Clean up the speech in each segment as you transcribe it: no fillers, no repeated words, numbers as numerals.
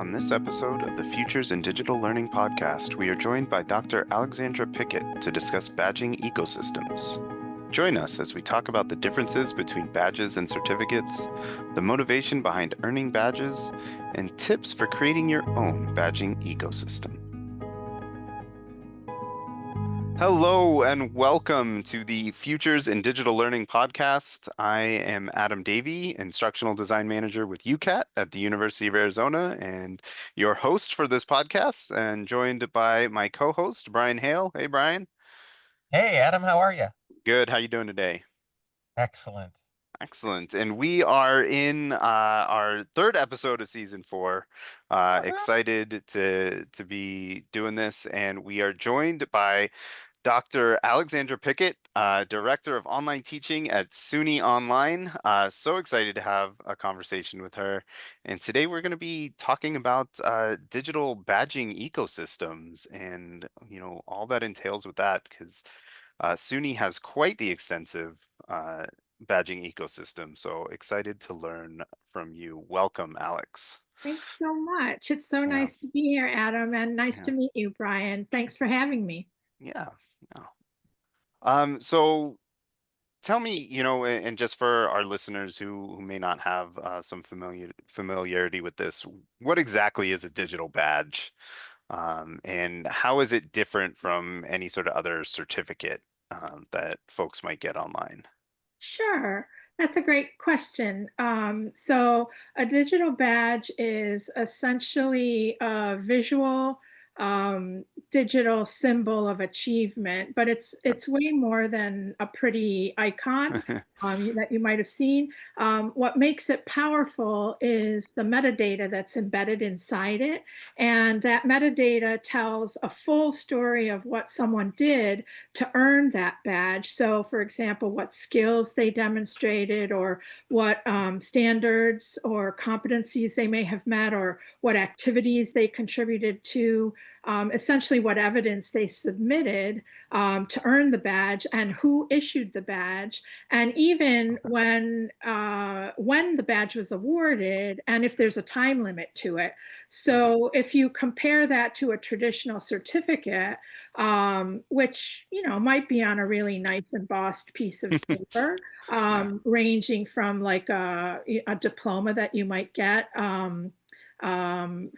On this episode of the Futures in Digital Learning podcast, we are joined by Dr. Alexandra Pickett to discuss badging ecosystems. Join us as we talk about the differences between badges and certificates, the motivation behind earning badges, and tips for creating your own badging ecosystem. Hello and welcome to the Futures in Digital Learning podcast. I am Adam Davi, Instructional Design Manager with UCAT at the University of Arizona, and your host for this podcast, and joined by my co-host, Brian Hale. Hey, Brian. Hey, Adam, how are you? Good. How you doing today? Excellent. Excellent. And we are in our third episode of season 4. Excited to be doing this, and we are joined by Dr. Alexandra Pickett, Director of Online Teaching at SUNY Online. So excited to have a conversation with her. And today we're going to be talking about digital badging ecosystems and, all that entails with that, because SUNY has quite the extensive badging ecosystem. So excited to learn from you. Welcome, Alex. Thanks so much. It's so Yeah, nice to be here, Adam, and nice yeah, to meet you, Brian. Thanks for having me. yeah. Yeah. So tell me, and just for our listeners who may not have some familiarity with this, what exactly is a digital badge? And how is it different from any sort of other certificate that folks might get online? Sure, that's a great question. So a digital badge is essentially a visual digital symbol of achievement, but it's way more than a pretty icon that you might have seen. What makes it powerful is the metadata that's embedded inside it, and that metadata tells a full story of what someone did to earn that badge. So, for example, what skills they demonstrated, or what standards or competencies they may have met, or what activities they contributed to, essentially what evidence they submitted to earn the badge, and who issued the badge, and even when the badge was awarded, and if there's a time limit to it. So if you compare that to a traditional certificate, which might be on a really nice embossed piece of paper, Yeah, ranging from like a diploma that you might get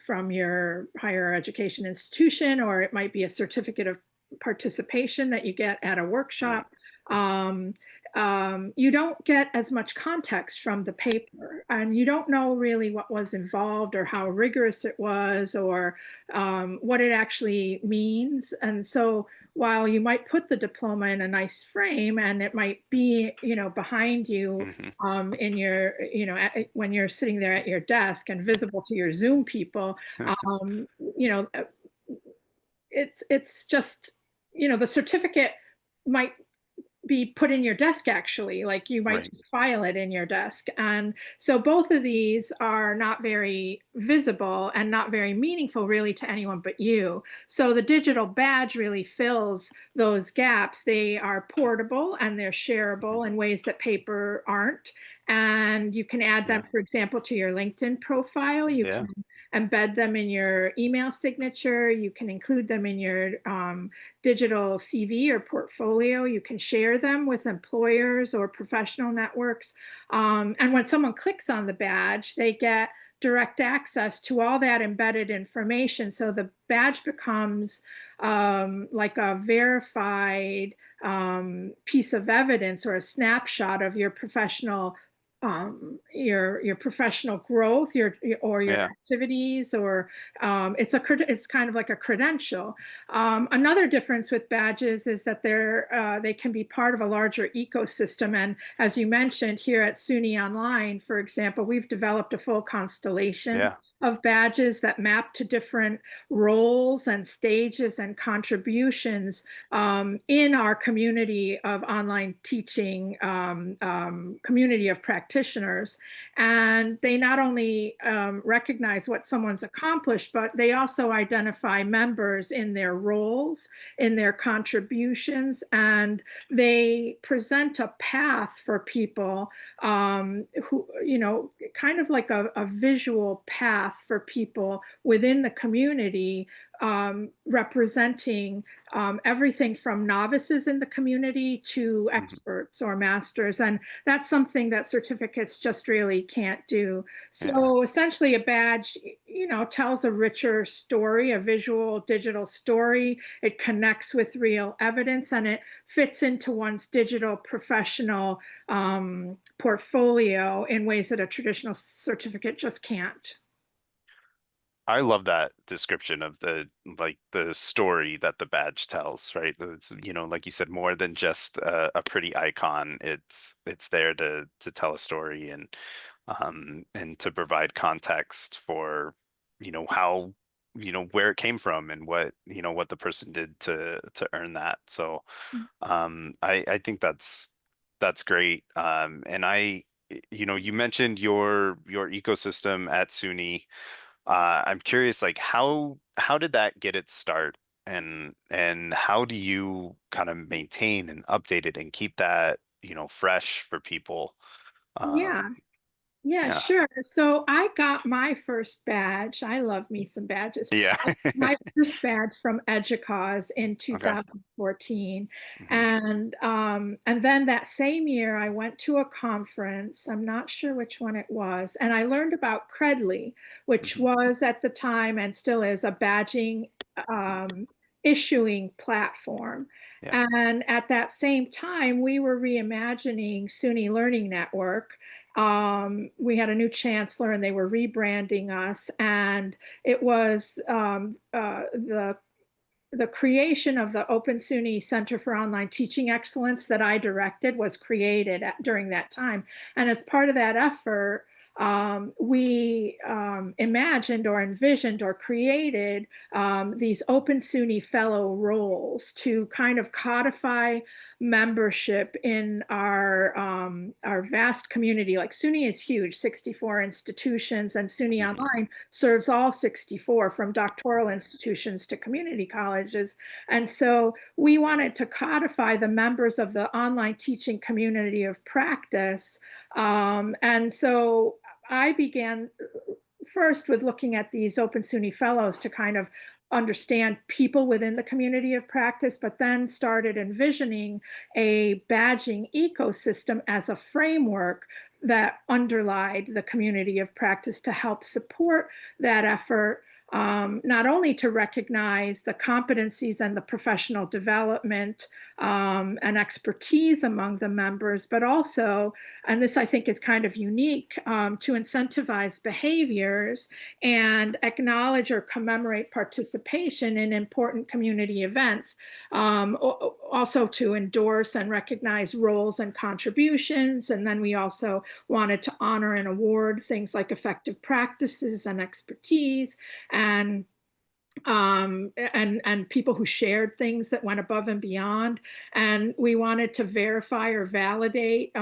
from your higher education institution, or it might be a certificate of participation that you get at a right. workshop. Um, you don't get as much context from the paper, and you don't know really what was involved, or how rigorous it was, or what it actually means. And so while you might put the diploma in a nice frame, and it might be, behind you Hmm. in your, when you're sitting there at your desk and visible to your Zoom people, um, you know, uh, it's just, the certificate might be put in your desk, actually, like you might Right. just file it in your desk. And so both of these are not very visible and not very meaningful really to anyone but you. So the digital badge really fills those gaps. They are portable and they're shareable in ways that paper aren't. And you can add them, Yeah. for example, to your LinkedIn profile. You Yeah. can embed them in your email signature. You can include them in your digital CV or portfolio. You can share them with employers or professional networks. And when someone clicks on the badge, they get direct access to all that embedded information. So the badge becomes like a verified piece of evidence, or a snapshot of your professional your professional growth, your Yeah. activities, or it's kind of like a credential. Another difference with badges is that they can be part of a larger ecosystem. And as you mentioned, here at SUNY Online, for example, we've developed a full constellation Yeah. of badges that map to different roles and stages and contributions in our community of online teaching, community of practitioners. And they not only recognize what someone's accomplished, but they also identify members in their roles, in their contributions, and they present a path for people who, kind of like a visual path path for people within the community, representing everything from novices in the community to Mhm. experts or masters. And that's something that certificates just really can't do. Yeah. So essentially, a badge, tells a richer story, a visual digital story. It connects with real evidence, and it fits into one's digital professional portfolio in ways that a traditional certificate just can't. I love that description of the story that the badge tells, right? It's, like you said, more than just a pretty icon. It's there to tell a story and to provide context for, how, where it came from and what the person did to earn that. So I think that's great. And you mentioned your ecosystem at SUNY. I'm curious, like how did that get its start, and how do you kind of maintain and update it and keep that, fresh for people? Yeah. Um, Yeah, yeah, sure. So I got my first badge. I love me some badges. yeah. My first badge from EDUCAUSE in Okay. 2014. Hmm. And then that same year I went to a conference. I'm not sure which one it was. And I learned about Credly, which Hmm. was at the time and still is a badging um, issuing platform. Yeah. And at that same time, we were reimagining SUNY Learning Network. We had a new chancellor and they were rebranding us, and it was the creation of the Open SUNY Center for Online Teaching Excellence that I directed was created during that time. And as part of that effort, we imagined or envisioned or created these Open SUNY Fellow roles to kind of codify membership in our vast community. Like SUNY is huge, 64 institutions, and SUNY Hmm. Online serves all 64, from doctoral institutions to community colleges. And so we wanted to codify the members of the online teaching community of practice. And so I began first with looking at these Open SUNY fellows to kind of understand people within the community of practice, but then started envisioning a badging ecosystem as a framework that underlied the community of practice to help support that effort, not only to recognize the competencies and the professional development and expertise among the members, but also, and this I think is kind of unique, to incentivize behaviors and acknowledge or commemorate participation in important community events. Also to endorse and recognize roles and contributions. And then we also wanted to honor and award things like effective practices and expertise, and and people who shared things that went above and beyond. And we wanted to verify or validate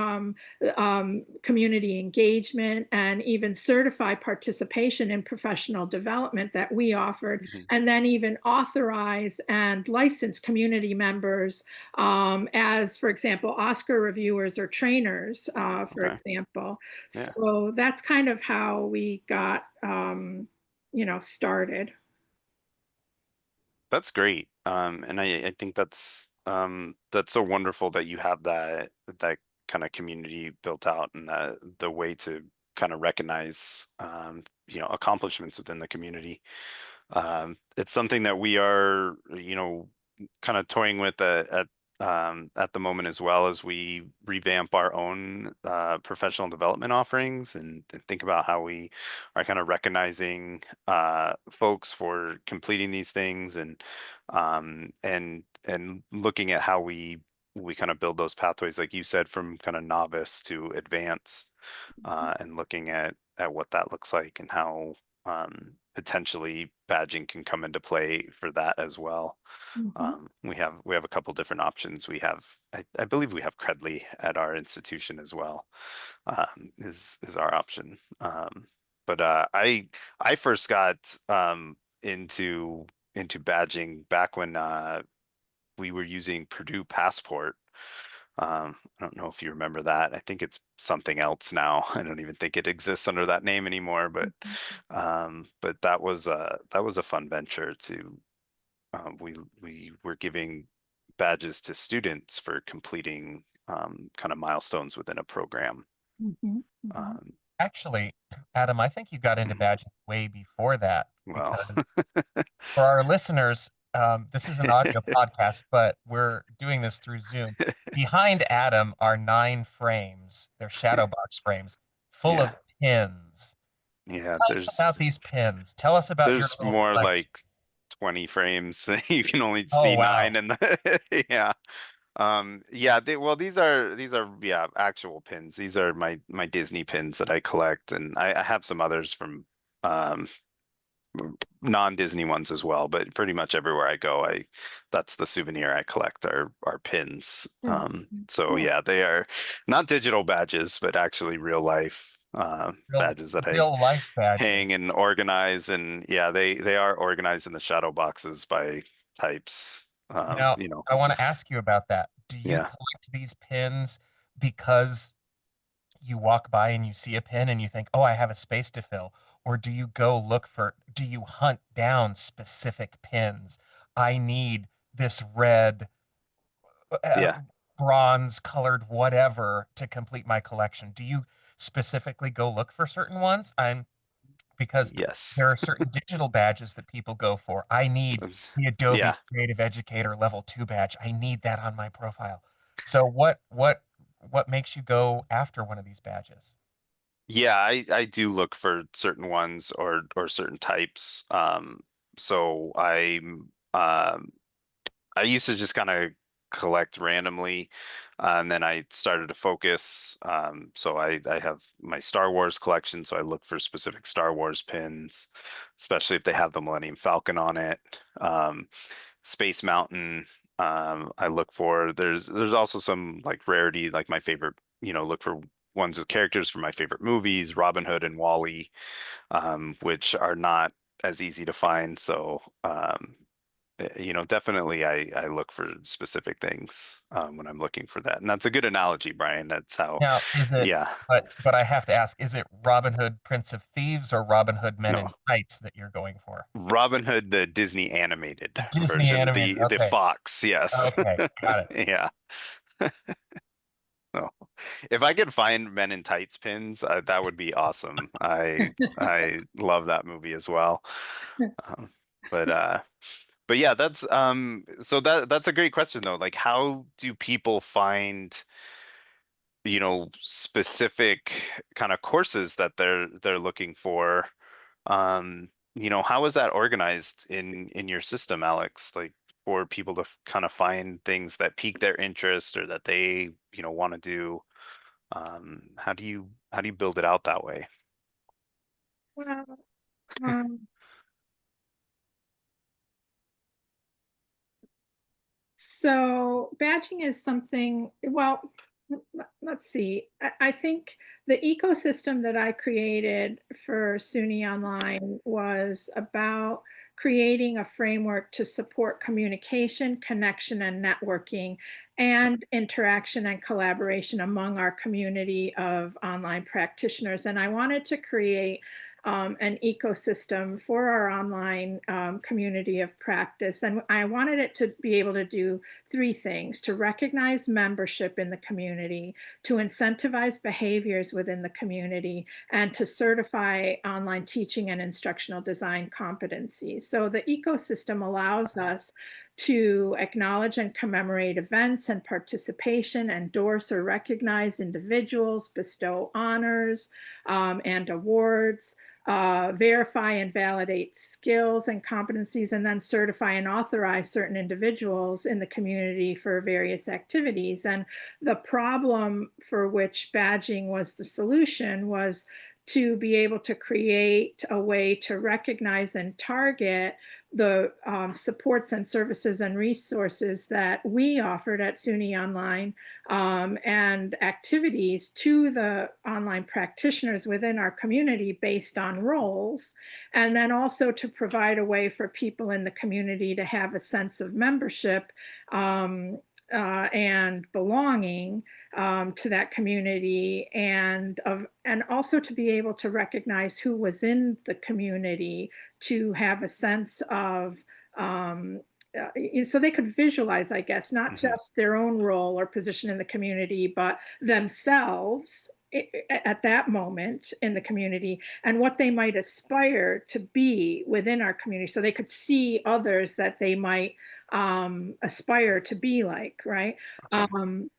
community engagement and even certify participation in professional development that we offered, Hmm. and then even authorize and license community members as, for example, Oscar reviewers or trainers, for Okay. example. Yeah. So that's kind of how we got, started. That's great. And I think that's so wonderful that you have that kind of community built out, and that the way to kind of recognize accomplishments within the community. It's something that we are, kind of toying with at the moment, as well as we revamp our own professional development offerings, and think about how we are kind of recognizing folks for completing these things, and looking at how we kind of build those pathways, like you said, from kind of novice to advanced, and looking at what that looks like, and how potentially badging can come into play for that as well. Mhm. We have a couple different options. I believe we have Credly at our institution as well. Is our option. But I first got into badging back when we were using Purdue Passport. I don't know if you remember that. I think it's something else now. I don't even think it exists under that name anymore, but that was a fun venture to we were giving badges to students for completing kind of milestones within a program. Mhm, mhm. Um, Actually, Adam, I think you got into badging way before that well, because for our listeners, this is an audio podcast, but we're doing this through Zoom. Behind Adam are 9 frames. They're shadow box frames full yeah, of pins. yeah. Tell us about these pins. Tell us about your There's little more collection. like 20 frames. You can only Oh, see nine, wow. and yeah. Yeah, these are yeah, actual pins. These are my Disney pins that I collect, and I have some others from um non-Disney ones as well, but pretty much everywhere I go, I that's the souvenir I collect are pins. Mm, So cool. yeah, they are not digital badges, but actually real life Real, badges that I real life hang badges. and organize, and yeah, they are organized in the shadow boxes by types. Now, I want to ask you about that. Do you Yeah, collect these pins because you walk by and you see a pin and you think, oh, I have a space to fill? Or do you hunt down specific pins? I need this red, uh, yeah, bronze colored whatever to complete my collection. Do you specifically go look for certain ones? Because yes. there are certain digital badges that people go for. I need the Yeah. Adobe Creative Educator Level 2 badge. I need that on my profile. So what makes you go after one of these badges? Yeah, I do look for certain ones or certain types. So I used to just kind of collect randomly, and then I started to focus. So I have my Star Wars collection, so I look for specific Star Wars pins, especially if they have the Millennium Falcon on it. Space Mountain, I look for. There's also some like rarity, like my favorite, look for ones with characters from my favorite movies, Robin Hood and Wally, which are not as easy to find. So definitely I look for specific things when I'm looking for that. And that's a good analogy, Brian. That's how, Now, yeah. but I have to ask, is it Robin Hood Prince of Thieves or Robin Hood Men No, in Tights that you're going for? Robin Hood, the Disney animated Disney version, animated. the Okay. Fox, yes. Okay. Got it. Yeah. Oh. If I could find Men in Tights pins, that would be awesome. I love that movie as well. Um, but but yeah, that's so that's a great question though. Like how do people find specific kind of courses that they're looking for? How is that organized in your system, Alex? Like for people to kind of find things that pique their interest or that they want to do. How do you build it out that way? Well, um, so badging is something, well, let's see. I think the ecosystem that I created for SUNY Online was about creating a framework to support communication, connection, and networking, and interaction and collaboration among our community of online practitioners. And I wanted to create an ecosystem for our online community of practice. And I wanted it to be able to do three things: to recognize membership in the community, to incentivize behaviors within the community, and to certify online teaching and instructional design competencies. So the ecosystem allows us to acknowledge and commemorate events and participation, endorse or recognize individuals, bestow honors and awards, verify and validate skills and competencies, and then certify and authorize certain individuals in the community for various activities. And the problem for which badging was the solution was to be able to create a way to recognize and target the supports and services and resources that we offered at SUNY Online, and activities to the online practitioners within our community based on roles, and then also to provide a way for people in the community to have a sense of membership, um, and belonging to that community, and also to be able to recognize who was in the community, to have a sense of so they could visualize, I guess, not Hmm. just their own role or position in the community, but themselves at that moment in the community, and what they might aspire to be within our community, so they could see others that they might aspire to be like, right? Okay. Um,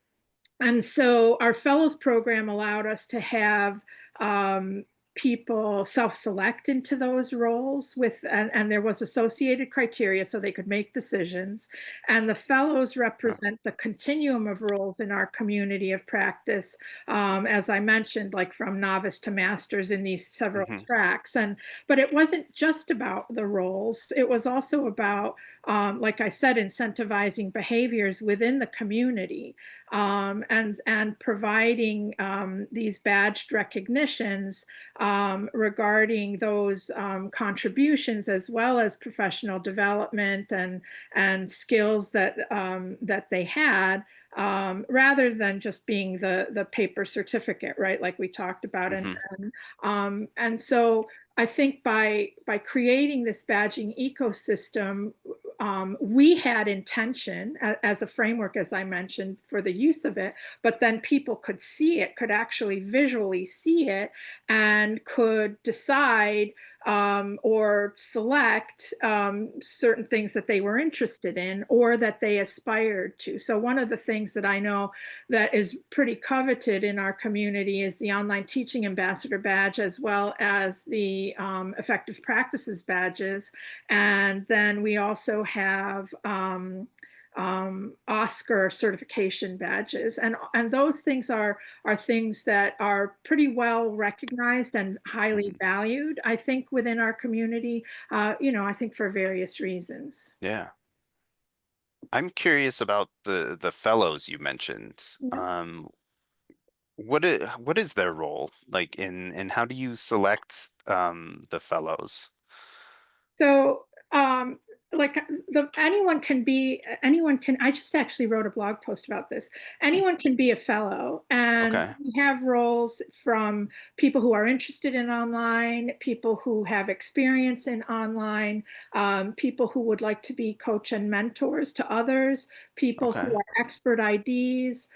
and so our fellows program allowed us to have um, people self-select into those roles with, and there was associated criteria so they could make decisions. And the fellows represent the continuum of roles in our community of practice, as I mentioned, like from novice to masters in these several Hmm. tracks. And but it wasn't just about the roles; it was also about, like I said, incentivizing behaviors within the community, and providing these badged recognitions regarding those contributions, as well as professional development and skills that they had, rather than just being the paper certificate, right? Like we talked about, Hmm. and so I think by creating this badging ecosystem, we had intention as a framework, as I mentioned, for the use of it, but then people could see it, could actually visually see it, and could decide or select certain things that they were interested in or that they aspired to. So one of the things that I know that is pretty coveted in our community is the online teaching ambassador badge, as well as the effective practices badges. And then we also have Oscar certification badges, and those things are things that are pretty well recognized and highly Hmm. valued, I think, within our community. I think for various reasons. Yeah. I'm curious about the fellows you mentioned. Yeah. What is their role like in how do you select the fellows? So, like anyone can. I just actually wrote a blog post about this. Hmm. Anyone can be a fellow, and Okay. we have roles from people who are interested in online, people who have experience in online, people who would like to be coach and mentors to others, people Okay. who are expert IDs,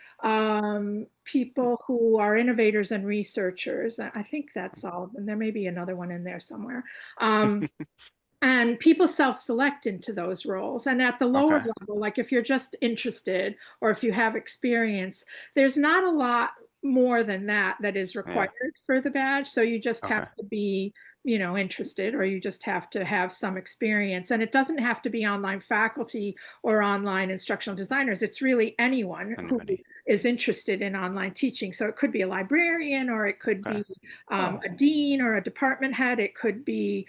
people who are innovators and researchers. I think that's all. And there may be another one in there somewhere. Um, and people self-select into those roles, and at the lower Okay. level, like if you're just interested or if you have experience, there's not a lot more than that is Yeah. required for the badge. So you just have Okay. to be interested, or you just have to have some experience, and it doesn't have to be online faculty or online instructional designers. It's really anyone who Anybody. is interested in online teaching. So it could be a librarian, or it could Okay. be Oh. a dean or a department head. It could be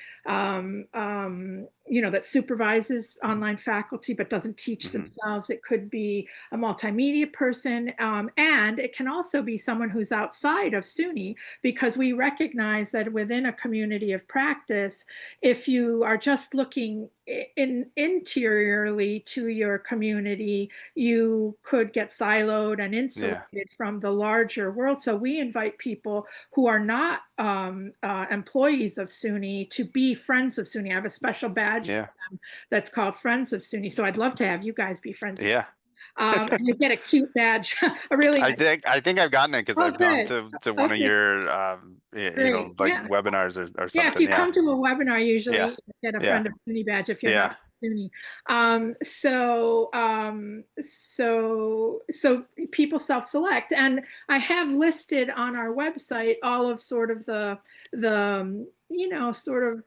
that supervises online faculty but doesn't teach Hmm. themselves. It could be a multimedia person, and it can also be someone who's outside of SUNY, because we recognize that within a community of practice, if you are just looking interiorly to your community, you could get siloed and Yeah. insulated from the larger world. So we invite people who are not employees of SUNY to be friends of SUNY. I have a special badge for Yeah. them that's called Friends of SUNY. So I'd love to have you guys be friends of SUNY. Yeah. And you get a cute badge, a really nice. I think I've gotten it because Oh, I've gone good. to one of Okay, your great. like Yeah. webinars or Yeah, if something. you Yeah. come to a webinar, usually Yeah. you get a Yeah. friend of SUNY badge if you're not Yeah. SUNY. So people self-select, and I have listed on our website all of sort of the sort of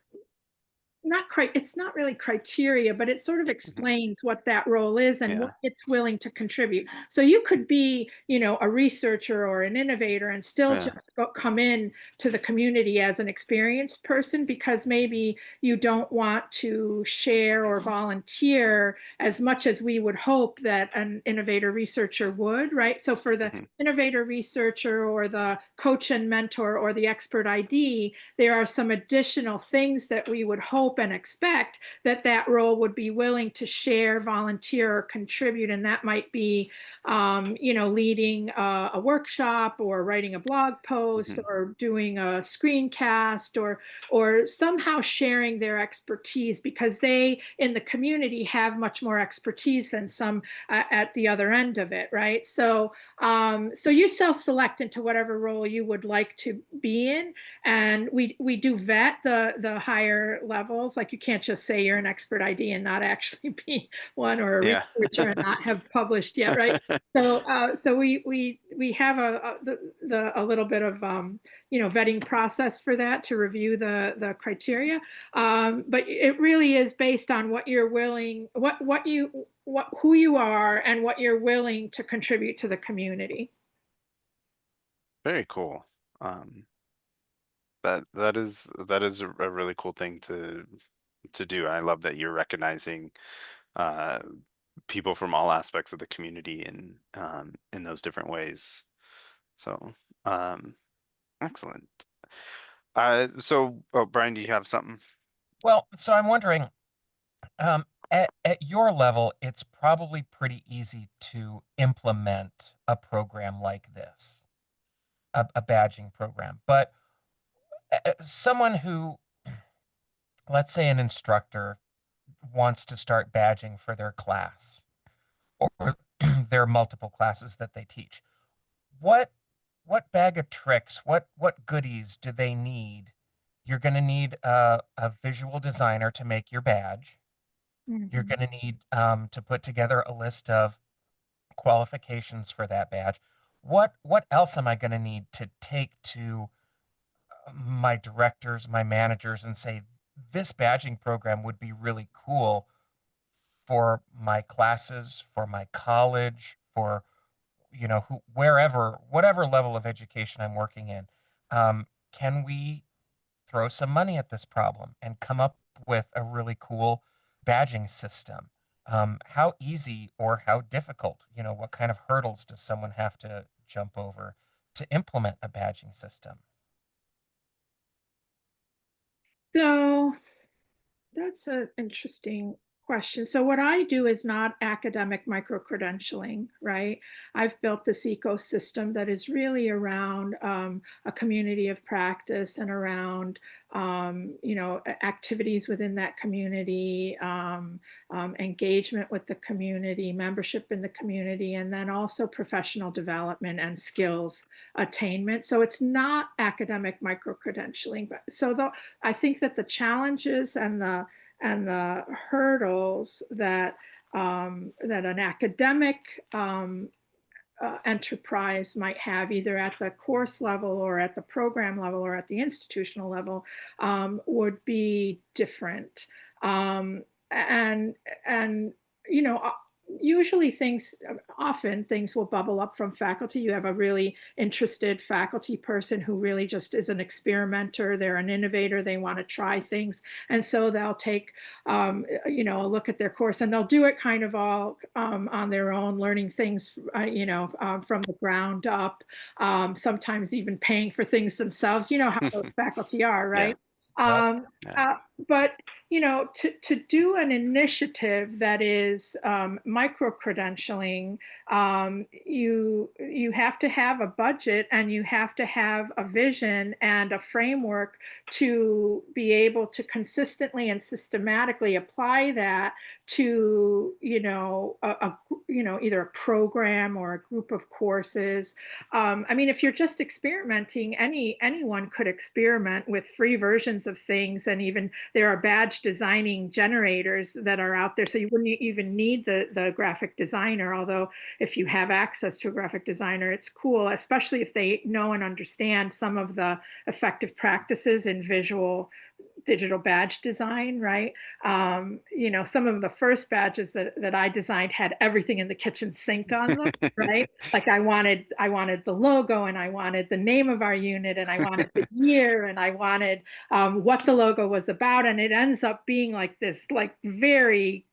it's not really criteria, but it sort of Mhm. explains what that role is and what Yeah. it's willing to contribute. So you could be, a researcher or an innovator and still Yeah. just come in to the community as an experienced person, because maybe you don't want to share or volunteer as much as we would hope that an innovator researcher would, right? So for the Hmm. innovator researcher or the coach and mentor or the expert ID, there are some additional things that we would hope hope and expect that that role would be willing to share, volunteer, or contribute. And that might be, leading a workshop, or writing a blog post, Mhm. or doing a screencast, or somehow sharing their expertise, because they in the community have much more expertise than some at the other end of it, right? So you self-select into whatever role you would like to be in, and we do vet the higher levels. Like, you can't just say you're an expert ID and not actually be one, or a Yeah. researcher and not have published yet, right? So we have a little bit of vetting process for that, to review the criteria, but it really is based on what you're willing, what who you are, and what you're willing to contribute to the community. Very cool. Um, that is a really cool thing to do. I love that you're recognizing uh people from all aspects of the community in those different ways. So, um, excellent. Oh, Brian, do you have something? Well, so I'm wondering, at your level, it's probably pretty easy to implement a program like this, a badging program. But someone who, let's say an instructor, wants to start badging for their class, or their multiple classes that they teach, what what bag of tricks, what goodies do they need? You're going to need a visual designer to make your badge. You're Mhm. going to need to put together a list of qualifications for that badge. What else am I going to need to take to my directors, my managers, and say, this badging program would be really cool for my classes, for my college, for wherever, whatever level of education I'm working in. Can we throw some money at this problem and come up with a really cool badging system? How easy or how difficult, what kind of hurdles does someone have to jump over to implement a badging system? So that's an interesting question. So what I do is not academic micro-credentialing, right? I've built this ecosystem that is really around a community of practice, and around activities within that community, engagement with the community, membership in the community, and then also professional development and skills attainment. So it's not academic micro-credentialing, but I think that the challenges and the hurdles that an academic enterprise might have, either at the course level, or at the program level, or at the institutional level, would be different. Um, and and you know, usually often things will bubble up from faculty. You have a really interested faculty person who really just is an experimenter. They're an innovator. They want to try things, and so they'll take a look at their course, and they'll do it kind of all on their own, learning things, from the ground up, sometimes even paying for things themselves. You know how those faculty are, Yeah. right? Yep. Um, Yeah. but to do an initiative that is micro-credentialing, you have to have a budget, and you have to have a vision and a framework to be able to consistently and systematically apply that to either a program or a group of courses. I mean, if you're just experimenting, anyone could experiment with free versions of things, and even there are badge designing generators that are out there, so you wouldn't even need the graphic designer. Although if you have access to a graphic designer, it's cool, especially if they know and understand some of the effective practices in visual digital badge design, right? Some of the first badges that I designed had everything in the kitchen sink on them, right? Like, I wanted the logo, and I wanted the name of our unit, and I wanted the year, and I wanted what the logo was about, and it ends up being like this, like, very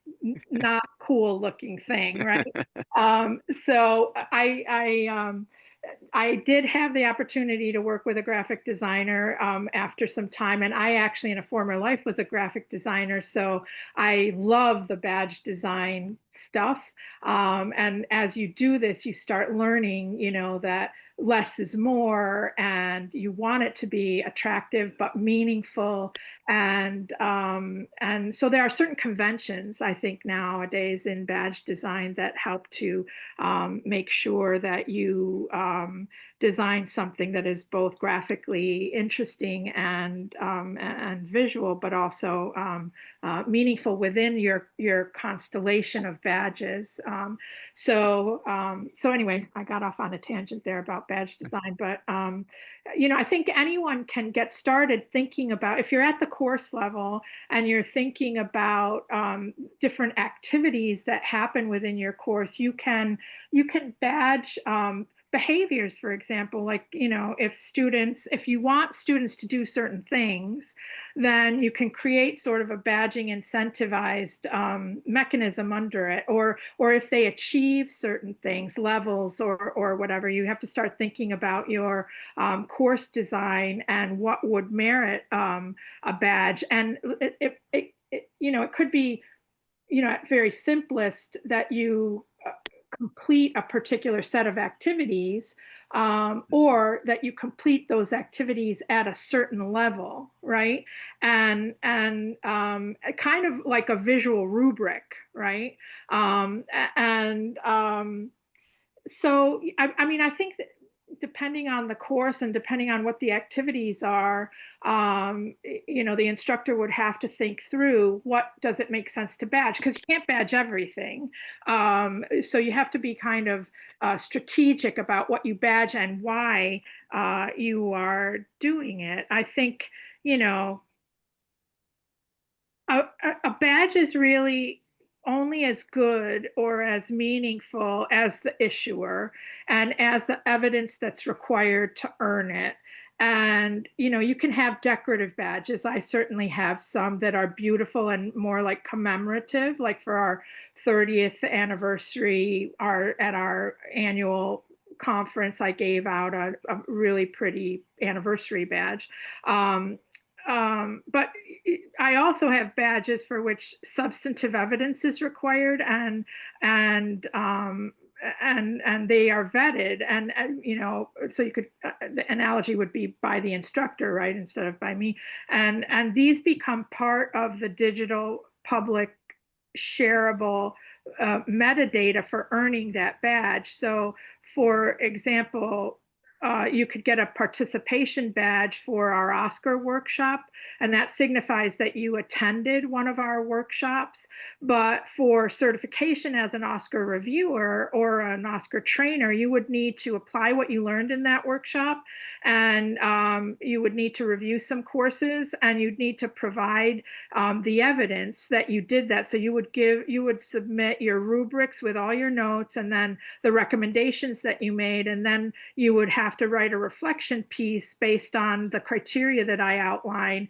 not cool looking thing, right? So I I did have the opportunity to work with a graphic designer after some time, and I actually, in a former life, was a graphic designer, so I love the badge design stuff. And as you do this, you start learning, that less is more, and you want it to be attractive but meaningful. And so there are certain conventions, I think, nowadays in badge design that help to make sure that you design something that is both graphically interesting and visual, but also meaningful within your constellation of badges. So anyway, I got off on a tangent there about badge design, but I think anyone can get started thinking about, if you're at the course level and you're thinking about different activities that happen within your course, you can badge behaviors, for example, like, if you want students to do certain things, then you can create sort of a badging incentivized mechanism under it. Or if they achieve certain things, levels or whatever, you have to start thinking about your course design and what would merit a badge. And it could be, at very simplest, that you complete a particular set of activities, or that you complete those activities at a certain level, right? And kind of like a visual rubric, right? And So I mean, I think that depending on the course and depending on what the activities are, the instructor would have to think through, what does it make sense to badge, because you can't badge everything. So you have to be kind of strategic about what you badge and why you are doing it. I think, you know, a badge is really only as good or as meaningful as the issuer and as the evidence that's required to earn it. And you can have decorative badges. I certainly have some that are beautiful and more like commemorative, like for our 30th anniversary, at our annual conference, I gave out a really pretty anniversary badge. But I also have badges for which substantive evidence is required, and um, and they are vetted, and so you could, the analogy would be by the instructor, right, instead of by me. And these become part of the digital public shareable metadata for earning that badge. So, for example, you could get a participation badge for our Oscar workshop, and that signifies that you attended one of our workshops. But for certification as an Oscar reviewer or an Oscar trainer, you would need to apply what you learned in that workshop, and you would need to review some courses, and you'd need to provide the evidence that you did that. So you would submit your rubrics with all your notes, and then the recommendations that you made, and then you would have to write a reflection piece based on the criteria that I outline,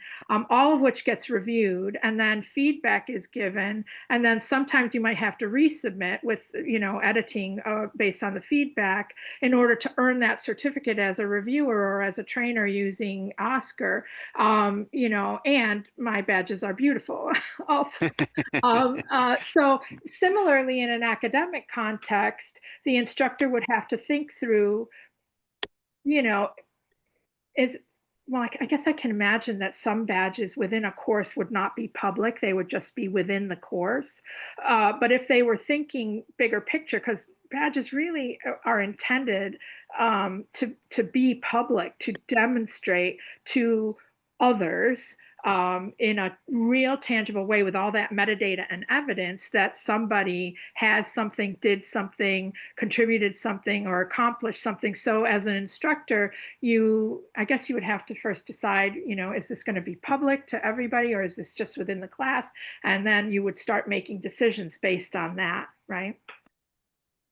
all of which gets reviewed, and then feedback is given, and then sometimes you might have to resubmit with editing based on the feedback in order to earn that certificate as a reviewer or as a trainer using Oscar. And my badges are beautiful also. So similarly, in an academic context, the instructor would have to think through, you know, is well, I guess I can imagine that some badges within a course would not be public, they would just be within the course. But if they were thinking bigger picture, because badges really are intended to be public, to demonstrate to others in a real tangible way, with all that metadata and evidence that somebody has something, did something, contributed something, or accomplished something. So as an instructor, I guess you would have to first decide, is this going to be public to everybody, or is this just within the class? And then you would start making decisions based on that, right?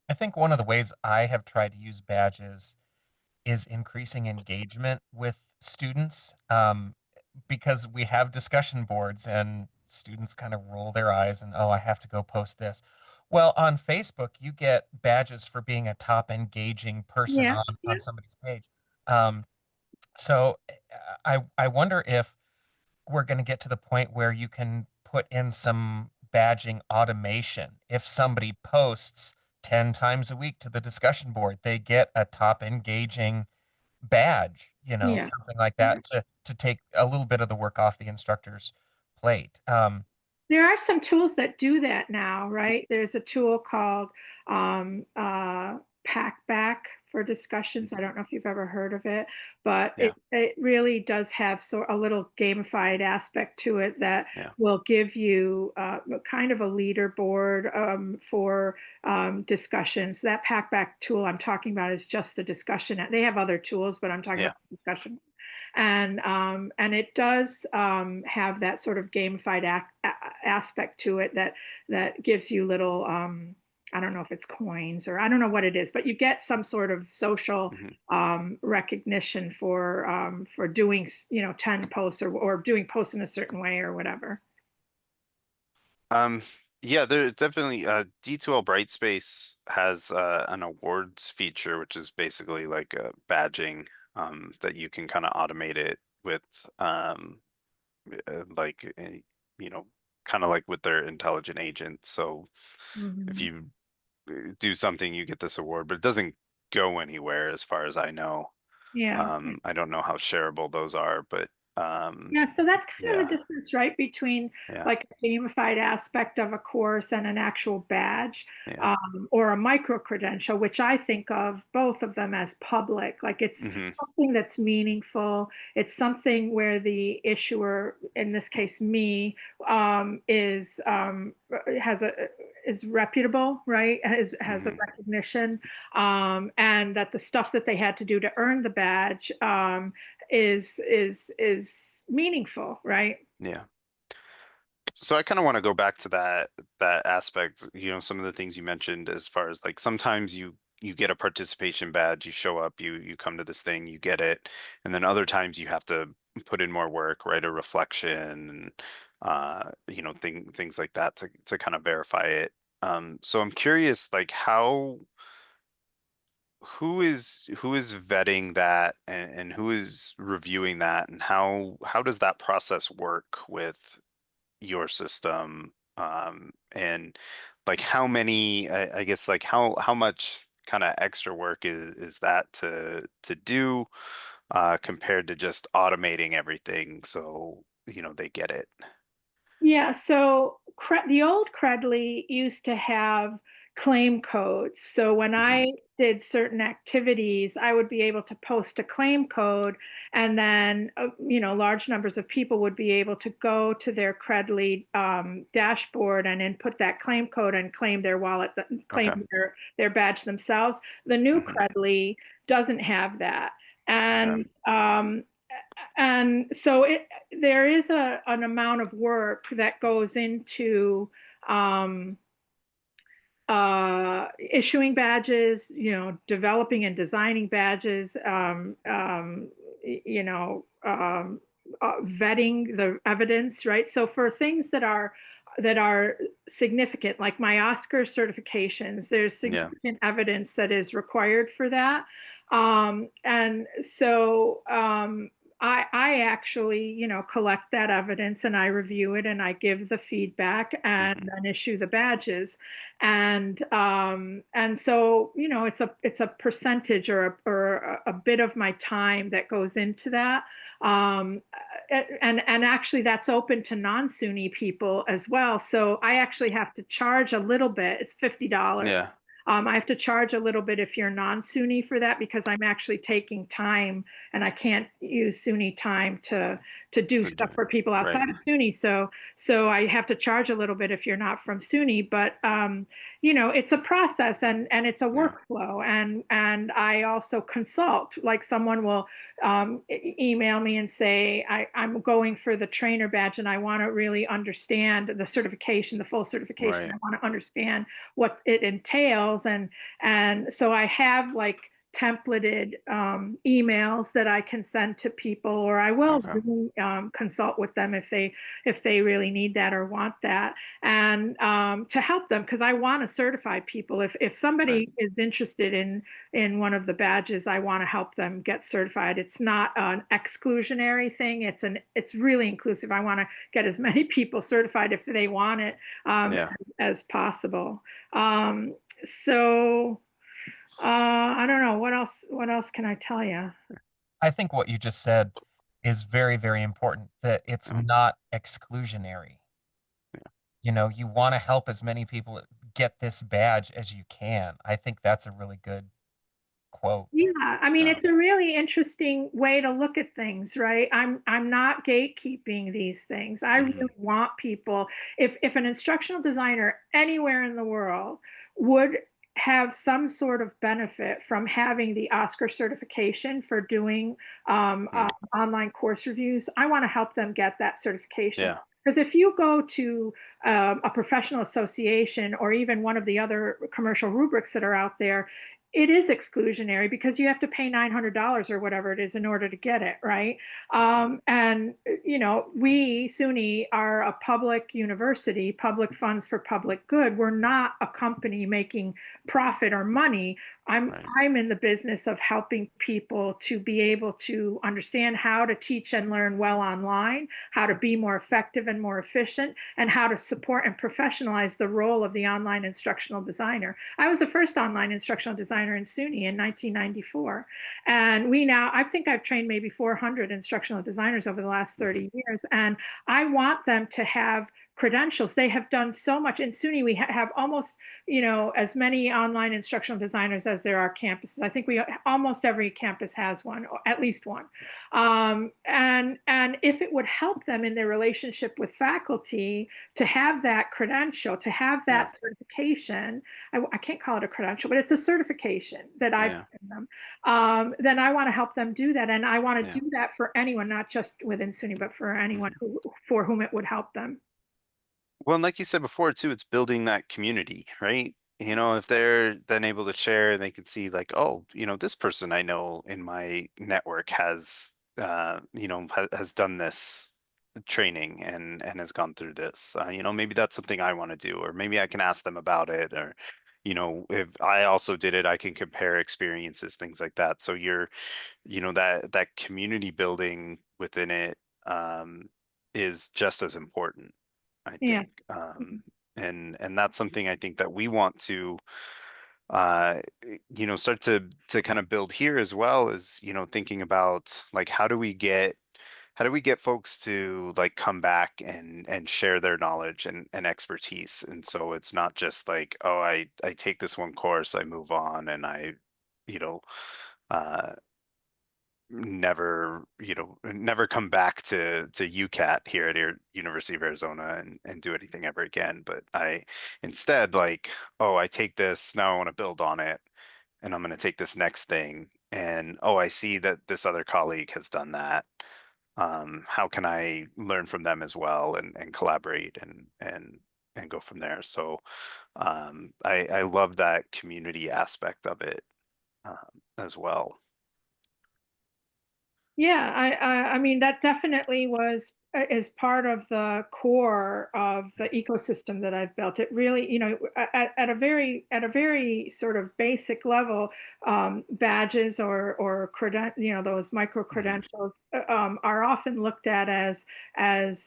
I think one of the ways I have tried to use badges is increasing engagement with students, because we have discussion boards and students kind of roll their eyes and, oh, I have to go post this. Well, on Facebook, you get badges for being a top engaging person Yeah, on yeah, somebody's page. Um, so I wonder if we're going to get to the point where you can put in some badging automation. If somebody posts 10 times a week to the discussion board, they get a top engaging badge, yeah. something like that to take a little bit of the work off the instructor's plate. There are some tools that do that now, right? There's a tool called Packback for discussions. I don't know if you've ever heard of it, but Yeah, it really does have a little gamified aspect to it that yeah, will give you kind of a leaderboard for discussions. That Packback tool I'm talking about is just the discussion. They have other tools, but I'm talking yeah. about the discussion, and it does have that sort of gamified aspect to it that gives you little I don't know if it's coins or I don't know what it is, but you get some sort of social Mhm. recognition for doing 10 posts or doing posts in a certain way or whatever. Um, yeah, there definitely D2L Brightspace has an awards feature, which is basically like a badging that you can kind of automate it with like you know kind of like with their intelligent agent. So if Mhm. you do something, you get this award, but it doesn't go anywhere as far as I know. Yeah. I don't know how shareable those are, but Yeah, so that's kind of yeah, the difference, right, between yeah, like a gamified aspect of a course and an actual badge, yeah. or a micro credential, which I think of both of them as public. Like it's Hmm. something that's meaningful. It's something where the issuer, in this case me, is has a is reputable, right? Has a Hmm. recognition, and that the stuff that they had to do to earn the badge is meaningful, right? Yeah. So I kind of want to go back to that aspect, some of the things you mentioned as far as like sometimes you get a participation badge, you show up, you come to this thing, you get it, and then other times you have to put in more work, write a reflection, and things like that to kind of verify it. So I'm curious, like who is vetting that and who is reviewing that, and how does that process work with your system, and like how many I guess like how much kind of extra work is that to do compared to just automating everything so they get it. Yeah, so the old Credly used to have claim codes. So when Hmm. I did certain activities, I would be able to post a claim code, and then large numbers of people would be able to go to their Credly dashboard and input that claim code and claim their wallet, claim Okay. their badge themselves. The new Hmm. Credly doesn't have that, Okay. and so there is an amount of work that goes into um, issuing badges, developing and designing badges, vetting the evidence, right? So for things that are significant, like my Oscar certifications, there's Yeah. significant evidence that is required for that. And so I actually, collect that evidence and I review it and I give the feedback and Hmm. then issue the badges. And so, it's a percentage or a bit of my time that goes into that. Um, and actually that's open to non-SUNY people as well. So I actually have to charge a little bit. It's $50. Yeah. I have to charge a little bit if you're non-SUNY for that because I'm actually taking time and I can't use SUNY time to do To do stuff it for people right. outside of SUNY. So I have to charge a little bit if you're not from SUNY, but it's a process and it's a Yeah. workflow, and I also consult. Like someone will email me and say I'm going for the trainer badge and I want to really understand the certification, the full certification. Right. I want to understand what it entails, and so I have like templated emails that I can send to people, or I will Okay. consult with them if they really need that or want that, and to help them because I want to certify people. If Right. somebody is interested in one of the badges, I want to help them get certified. It's not an exclusionary thing. It's really inclusive. I want to get as many people certified if they want it Yeah. as possible. Um, so I don't know what else. What else can I tell you? I think what you just said is very, very important, that it's Yeah. not exclusionary. You know, you want to help as many people get this badge as you can. I think that's a really good quote. Yeah, I mean, Yeah. it's a really interesting way to look at things, right? I'm not gatekeeping these things. I Hmm. really want people, if an instructional designer anywhere in the world would have some sort of benefit from having the Oscar certification for doing Hmm. online course reviews, I want to help them get that certification. Yeah. Because if you go to a professional association or even one of the other commercial rubrics that are out there, it is exclusionary because you have to pay $900 or whatever it is in order to get it, right? And we SUNY are a public university, public funds for public good. We're not a company making profit or money. I'm Right. I'm in the business of helping people to be able to understand how to teach and learn well online, how to be more effective and more efficient, and how to support and professionalize the role of the online instructional designer. I was the first online instructional designer in SUNY in 1994. And I think I've trained maybe 400 instructional designers over the last Hmm. 30 years. And I want them to have credentials. They have done so much. In SUNY, we have almost, as many online instructional designers as there are campuses. I think almost every campus has one, or at least one. And if it would help them in their relationship with faculty to have that credential, to have Yeah. that certification, I can't call it a credential, but it's a certification that I've Yeah. given them. Then I want to help them do that, and I want Yeah. to do that for anyone, not just within SUNY, but for anyone Mhm. for whom it would help them. Well, and like you said before too, it's building that community, right? If they're then able to share, they can see like, oh, this person I know in my network has done this training and has gone through this. Maybe that's something I want to do, or maybe I can ask them about it, or if I also did it, I can compare experiences, things like that. So that community building within it is just as important, I Yeah. think. And that's something I think that we want to uh start to kind of build here as well, is thinking about like how do we get folks to like come back and share their knowledge and expertise, and so it's not just like, oh, I take this one course, I move on, and I you know uh never come back to UCAT here at University of Arizona and do anything ever again. But I instead, like, oh, I take this, now I want to build on it, and I'm going to take this next thing, and oh, I see that this other colleague has done that. How can I learn from them as well and collaborate and go from there? So I love that community aspect of it as well. Yeah, I mean that definitely is part of the core of the ecosystem that I've built. It really, at a very sort of basic level, badges or those micro Mhm. credentials are often looked at as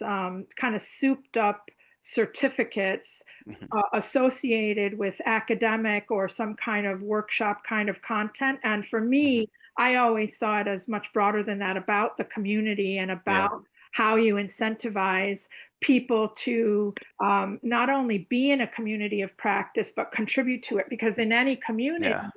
kind of souped up certificates Mhm. associated with academic or some kind of workshop kind of content. And for Mhm. me, I always saw it as much broader than that, about the community and Yeah. about how you incentivize people to not only be in a community of practice, but contribute to it. Because in any community Yeah.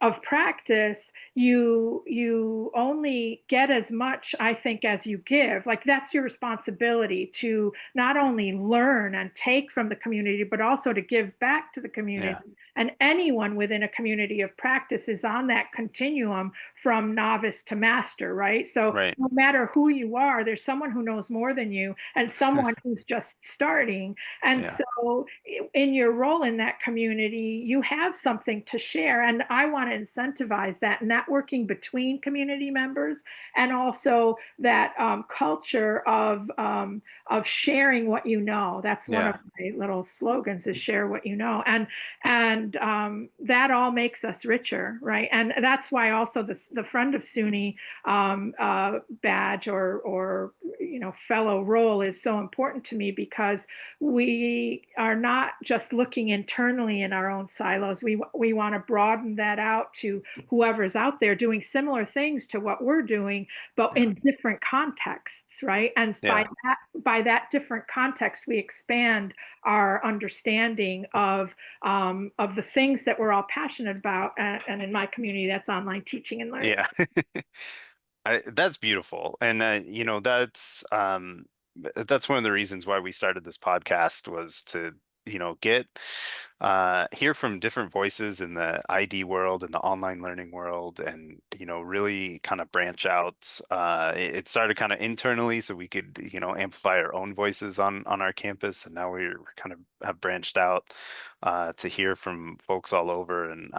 of practice, you only get as much, I think, as you give. Like that's your responsibility to not only learn and take from the community, but also to give back to the Yeah. community. And anyone within a community of practice is on that continuum from novice to master, right? So Right. no matter who you are, there's someone who knows more than you and someone who's just starting. And Yeah. so in your role in that community, you have something to share. And I want want to incentivize that networking between community members, and also that culture of sharing what you know. That's one of Yeah. my little slogans, is share what you know. And that all makes us richer, right? And that's why also the Friend of SUNY badge or fellow role is so important to me, because we are not just looking internally in our own silos. We want to broaden that out to whoever's out there doing similar things to what we're doing, but Yeah. in different contexts, right? And Yeah. by that different context, we expand our understanding of the things that we're all passionate about. And in my community, that's online teaching and learning. Yeah. That's beautiful. And that's one of the reasons why we started this podcast, was to, get hear from different voices in the ID world and the online learning world, and, really kind of branch out. It started kind of internally so we could, amplify our own voices on our campus, and now we're kind of have branched out to hear from folks all over. And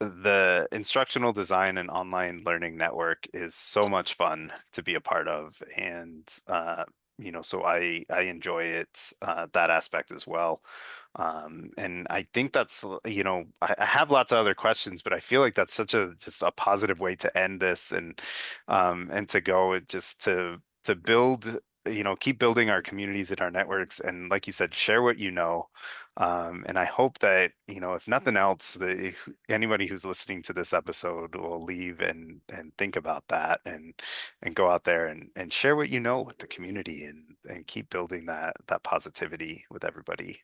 the instructional design and online learning network is so much fun to be a part of, and so I enjoy it, that aspect as well. And I think that's, I have lots of other questions, but I feel like that's such a just a positive way to end this, and to go just to build, keep building our communities and our networks, and like you said, share what you know. And I hope that, if nothing else, anybody who's listening to this episode will leave and think about that, and go out there and share what you know with the community, and keep building that positivity with everybody.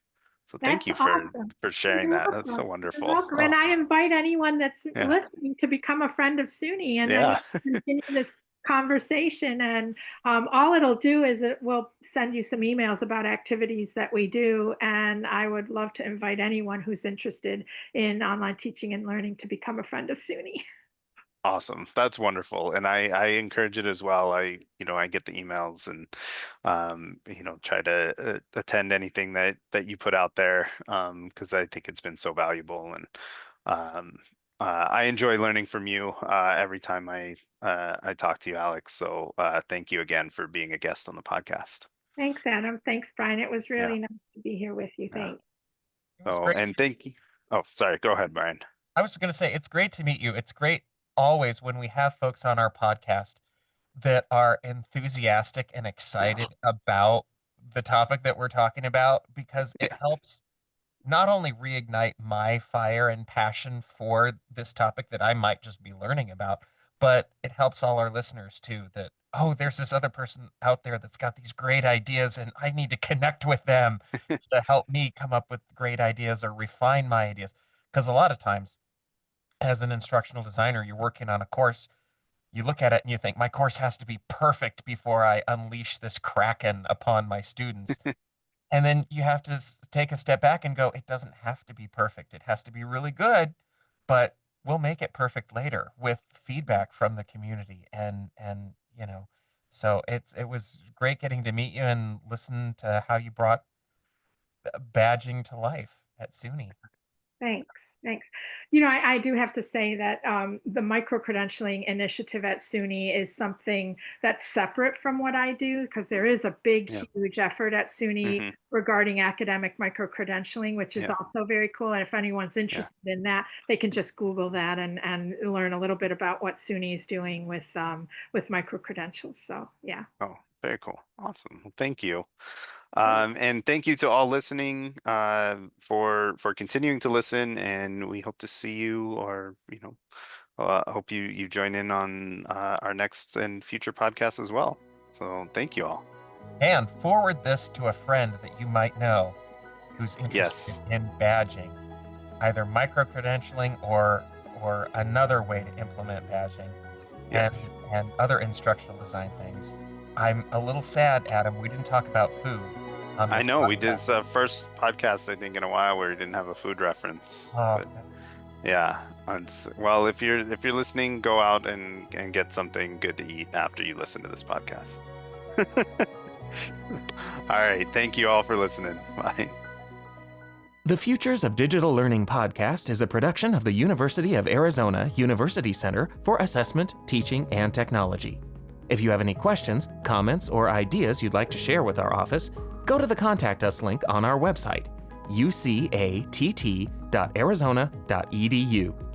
So thank That's you awesome. for sharing You're that. That's so welcome. You're wonderful. welcome. And Oh, I invite anyone that's yeah. listening to become a friend of SUNY, and then we Yeah. can continue this conversation. And all it'll do is it will send you some emails about activities that we do. And I would love to invite anyone who's interested in online teaching and learning to become a friend of SUNY. Awesome. That's wonderful. And I encourage it as well. I get the emails, and, try to attend anything that you put out there, because I think it's been so valuable. And I enjoy learning from you every time I talk to you, Alex. So thank you again for being a guest on the podcast. Thanks, Adam. Thanks, Brian. It was Yeah. really nice to be here with you. Yeah. Thanks. It was Oh, great. and thank you. Oh, sorry. Go ahead, Brian. I was going to say, it's great to meet you. It's great always when we have folks on our podcast that are enthusiastic and excited about the topic that we're talking about, because it helps not only reignite my fire and passion for this topic that I might just be learning about, but it helps all our listeners too, that, oh, there's this other person out there that's got these great ideas and I need to connect with them to help me come up with great ideas or refine my ideas. Because a lot of times, as an instructional designer, you're working on a course, you look at it and you think, my course has to be perfect before I unleash this kraken upon my students. And then you have to take a step back and go, it doesn't have to be perfect. It has to be really good, but we'll make it perfect later with feedback from the community. So it was great getting to meet you and listen to how you brought badging to life at SUNY. Thanks. Thanks. I do have to say that the micro-credentialing initiative at SUNY is something that's separate from what I do, because there is a big, Yeah. huge effort at SUNY Hmm. regarding academic micro-credentialing, which is Yeah. also very cool. And if anyone's Yeah. interested in that, they can just Google that and learn a little bit about what SUNY is doing with micro-credentials. So yeah. Oh, very cool. Awesome. Well, thank you. And thank you to all listening, for continuing to listen, and we hope to see you, or hope you join in on our next and future podcasts as well. So thank you all. And forward this to a friend that you might know who's interested Yes. in badging, either micro-credentialing or another way to implement badging and Yes. and other instructional design things. I'm a little sad, Adam, we didn't talk about food on I this know we did podcast. this first podcast, I think, in a while where we didn't have a food reference, Oh, but yeah. Well, if you're listening, go out and get something good to eat after you listen to this podcast. All right. Thank you all for listening. Bye. The Futures of Digital Learning podcast is a production of the University of Arizona University Center for Assessment, Teaching, and Technology. If you have any questions, comments, or ideas you'd like to share with our office, go to the Contact Us link on our website, ucatt.arizona.edu.